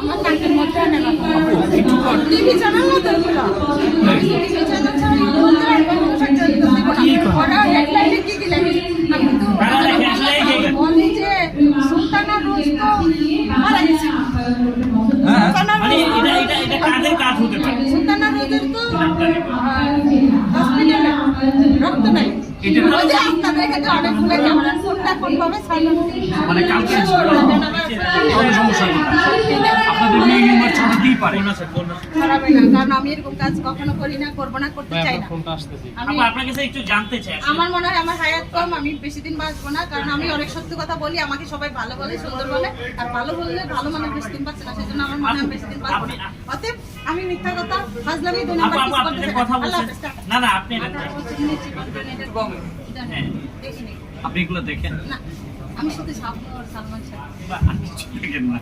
আমার নাকের মধ্যে আনে না টিভি চ্যানেল না তো এগুলো টিভি চ্যানেল ছাড়া বলতে পারবো ওরা হেডলাইনে কি কি লাগে আমি তো বলি যে সুলতানা রোজ তো মারা গেছে সুলতানা রোজের তো হসপিটালে রক্ত নাই আপনাদের এখানে অনেকগুলো ক্যামেরা কোনটা কোন ভাবে মানে কালকে সমস্যা আপনাদের মেয়ে নাম্বার ছড়াতেই পারে ছড়াবে না কারণ আমি এরকম কাজ কখনো করি না করবো না করতে চাই না আমি আপনার কাছে একটু জানতে চাই আমার মনে হয় আমার হায়াত কম আমি বেশি দিন বাঁচবো না কারণ আমি অনেক সত্যি কথা বলি আমাকে সবাই ভালো বলে সুন্দর বলে আর ভালো বললে ভালো মানুষ বেশি দিন বাঁচে না সেজন্য আমার মনে হয় বেশি দিন বাঁচবো না অতএব আমি মিথ্যা কথা ফাজলামি দুই নাম্বার কিছু করতে চাই কথা বলছেন না না আপনি আপনি এগুলো দেখেন না আমি শুধু সালমান শাহ বা আর কিছু দেখেন না